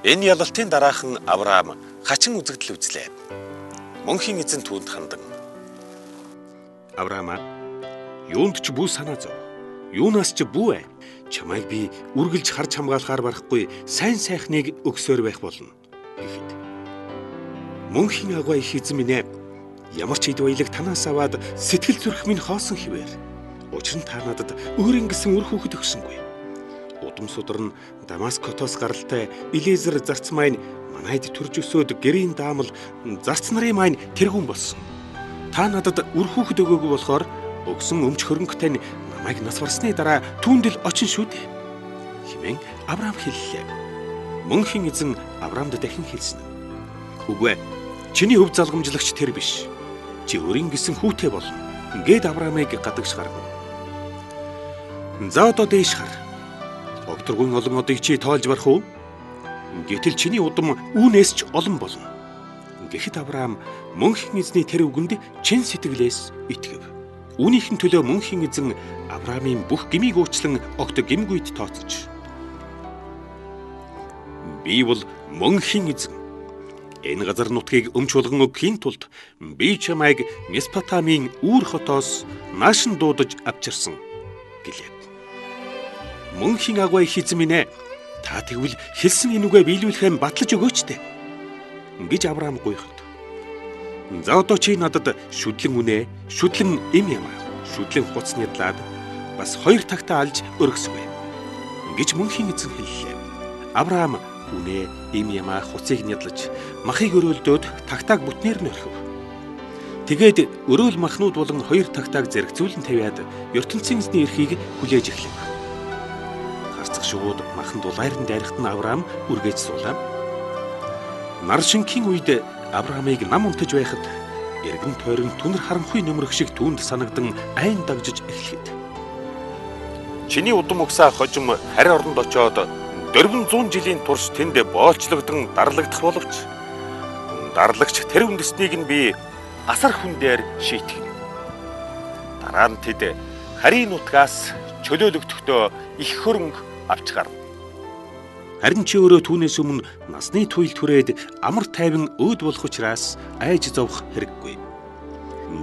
Энэ ялалтын дараахан Авраам хачин үзэгдэл үзлээ. Мөнхийн эзэн түүнд хандан: "Авраам, юунд ч бүү санаа зов. Юунаас ч бүү ай. Чамайг би үргэлж харж хамгаалахаар барахгүй сайн сайхныг өгсөөр байх болно" гэхэд, "Мөнхийн агуу их эзэн минь ээ, ямар ч хэд баялаг танаас аваад сэтгэл зүрх минь хоосон хിവэр. Учир нь та надад өөрийн гэсэн үр хүүхэд өгсөнгүй. Удам судар нь Дамаскотоос гаралтай Илизер зарц маань манайд төрж өсөөд гэрийн даамал зарц нарын маань тэргүүн болсон. Та надад үр хүүхэд өгөөгүй болохоор өгсөн өмч хөрөнгөтэй намайг нас барсны дараа түүндэл очин шүү дээ" хэмээн Авраам хэллээ. Мөнхийн эзэн Авраамд дахин хэлсэн: "Үгүй ээ, чиний өв залгамжлагч тэр биш. Чи өөрийн гэсэн хүүтэй болно" гээд Авраамыг гадагш гаргав. "За одоо дээш хар. Огторгүйн олон одыг чи тоолж барах уу? Гэтэл чиний удам үүнээс ч олон болно" гэхэд, Авраам мөнхийн эзний тэр үгэнд чин сэтгэлээс итгэв. Үүнийхэн төлөө мөнхийн эзэн Авраамын бүх гмийг уучлан огт гимгүйд тооцож: "Би бол мөнхийн эзэн. Энэ газар нутгийг өмч болгон өгөхийн тулд би чамайг Месопотамийн Үүр хотоос наашин дуудаж авчирсан" гэлээ. "Мөнхийн агуу их эзэн минь ээ, та тэгвэл хэлсэн энэ үгээ биелүүлэхээ батлаж өгөөч дээ" гэж Авраам гуйхад, "За одоо чи надад шүдлэн үнэ, шүдлэн эм ямаа, шүдлэн хуц нядлаад бас 2 тагтаа алж өргөсгөө" гэж мөнхийн эзэн хэллээ. Авраам үнэ, эм ямаа, хуцыг нядлаж махыг өрөөлдөөд тагтааг бүтнээр нь орхив. Тэгээд өрөөл махнууд болон 2 тагтааг зэрэгцүүлэн тавиад ертөнцийн эзний эрхийг хүлээж эхлэв. Харцах шувууд махан дулайран дайрахт нь Авраам үргэж суулаа. Нар шингийн үед Авраамыг нам унтаж байхад эргэн тойрон түнэр харанхуй нөмрөх шиг түүнд санагдан айн дагжиж эхлэхэд, "Чиний удам угсаа хожим харь оронд очоод 400 жилийн турш тэнд боолчлогдсон дарлагдах боловч дарлагч тэр үндэснийг нь би асар хүн дээр шийтгэв. Дараа нь тэд харийн нутгаас чөлөөлөгдөхдөө их хөрөнгө авч гарна. Харин чи өөрөө түүнээс өмнө насны туйл түрээд амар тайван өөд болох учраас айж зовох хэрэггүй.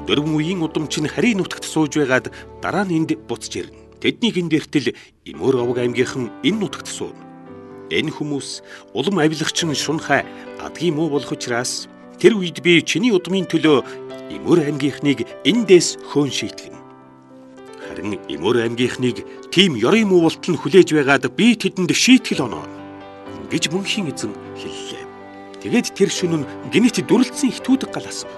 4 үеийн удам чинь харийн нутагт сууж байгаад дараа нь энд буцаж ирнэ. Тэднийг энд эртэл Имөр овг аймгийнхан энэ нутагт суувна. Энэ хүмүүс улам авилагчин шунхай адгийн муу болох учраас тэр үед би чиний удмын төлөө Имөр аймгийнхныг эндээс хөөн шийтгэн. Харин Имөр аймгийнхныг тийм ёрын муу болтол нь хүлээж байгаад би тэдэнд шийтгэл оноо" гэж мөнхийн эзэн хэллээ. Тэгээд тэр шөнө гинэт дүрлцсэн их түүдэг гал асав.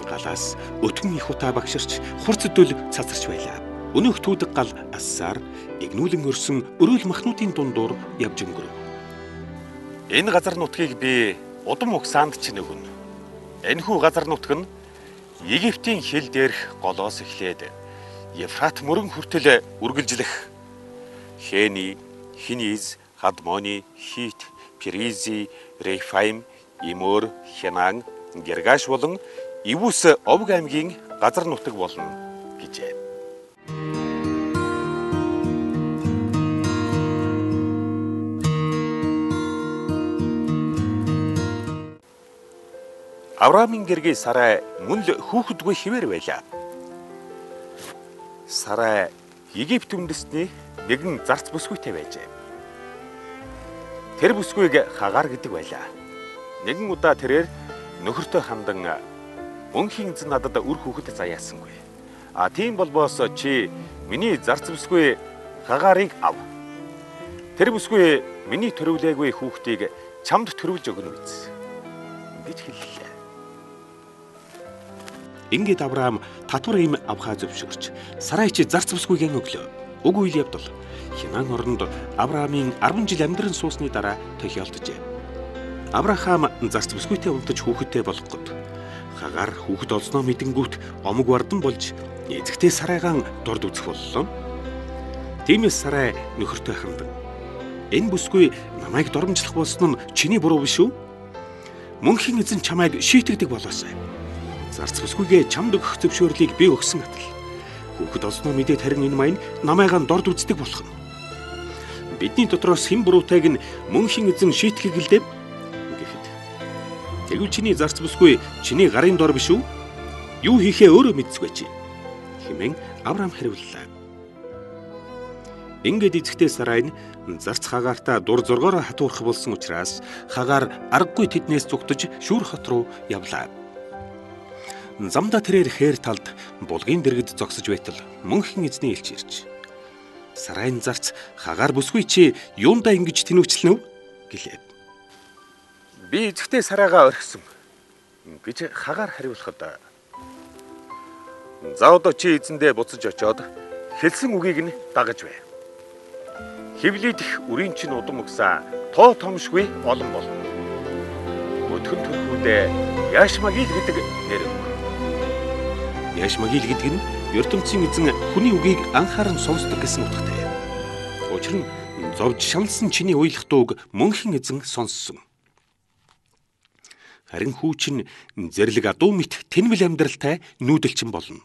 Галаас өтгөн их утаа багширч хурц дөл цацарч байлаа. Өнөөх түүдэг гал ассаар игнүүлэн өрсөн өрөөл махнуудын дундуур явж өнгөрөв. "Энэ газар нутгийг би удам угсаанд чинь өгнө. Энэхүү газар нутг нь Египтийн хил дээрх голоос эхлээд Евфрат мөрөн хүртэл үргэлжлэх Хэни, Хиниз, Хадмони, Хит, Перизи, Рейфаим, Имөр, Хянан, Гергаш болон Ивус овг аймгийн газар нутаг болно" гэжээ. Авраамын гэргий Сарай мөн л хүүхэдгүй хിവэр байлаа. Сарай Египт үндэстний нэгэн зарц бүсгүйтэй байжээ. Тэр бүсгүйг Хагаар гэдэг байлаа. Нэгэн удаа тэрээр нөхөртөө хандан "Мөнхийн эзэн надад үр хүүхэд заяасангүй. Тийм болбоос чи миний зарц бүсгүй Хагарыг ав. Тэр бүсгүй миний төрөвлөөгүй хүүхдийг чамд төрүүлж өгнө биз" гэж хэллээ. Ингээд Авраам татвар им авхаа зөвшөөрч Сарай чи зарц бүсгүйгэн өглөө. Уг үйл явдал Хянан оронд Авраамын 10 жил амьдран суусны дараа тохиолджээ. Авраам зарц бүсгүйтэй унтаж хүүхэдтэй болох гээд Хагаар хүүхэд олсноо мэдэнгүүт омог вардан болж эзэгтэй Сарайгаан дорд үзэх боллоо. Тиймээс Сарай нөхөртөө хандан: "Энэ бүсгүй намайг доромжлох болсон нь чиний буруу биш үү? Мөнхийн эзэн чамайг шийтгдэг болоосай. Зарц бүсгүйгээ чамд өгөх зөвшөөрлийг би өгсөн атал. Хүүхэд олсноо мэдээд харин энэ маань намайгаан дорд үздэг болох нь. Бидний дотроос хэн буруутайг нь мөнхийн эзэн шийтгэх гэлдэ" Тэгвэл чиний зарц бүсгүй чиний гарын дор биш үү? Юу хийхээ өөрөө мэдсгүй хэмээн Авраам хариуллаа. Ингээд эцэгтэй Сарай нь зарц Хагаартаа дур зургаараа хатуурах болсон учраас Хагаар аргагүй тэднээс зүгтж Шүүр хот руу явлаа. Замда тэрээр хээр талд булгийн дэргэд зогсож байтал мөнхийн эзний элч ирж Сарайн зарц Хагаар бүсгүй чи юундаа ингэж тэнүүчлэнв гэлээ. Би эцэгтэй Сарайгаа орхисон гэж Хагаар хариулахад за одоо чи эзэндээ буцаж очоод хэлсэн үгийг нь дагаж бай. Хевлидэх үрийн чинь удам угсаа тоо томшгүй олон болно. Өдгөн төрхүүдээ Яшмагил гэдэг нэр өг. Яшмагил гэдэг нь ертөнцийн эзэн хүний үгийг анхааран сонсдог гэсэн утгатай. Учир нь зовж шаналсан чиний уйлах дууг мөнхийн эзэн сонссон. Харин хүү чинь зэрлэг адуу мэт тэнмэл амьдралтай нүүдэлчин болно.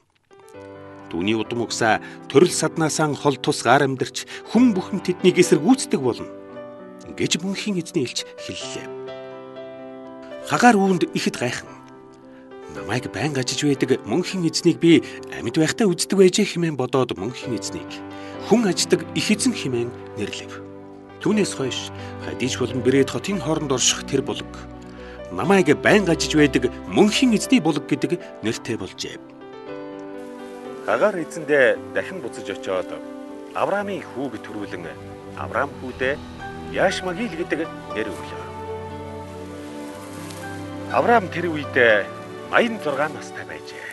Түүний удам угсаа төрөл саднаасаа хол тус гар амьдарч хүн бүхэн тэднийг эсэргүүцдэг болно гэж мөнхийн эзний элч хэллээ. Хагаар үүнд ихэд гайхан. Намайг байнга ажиж байдаг мөнхийн эзнийг би амьд байхдаа үздэг байжээ хэмээн бодоод мөнхийн эзнийг хүн аждаг их эзэн хэмээн нэрлэв. Түүнээс хойш хадиж болон Бэред хотын хооронд орших тэр булаг намайг байнга ажиж байдаг мөнхийн эзний булаг гэдэг нэртэй болжээ. Хагаар эзэндээ дахин буцаж очоод Авраамийн хүүг төрүүлэн Авраам хүүдээ Яшмагил гэдэг нэр өглөө. Авраам тэр үед 86 настай байжээ.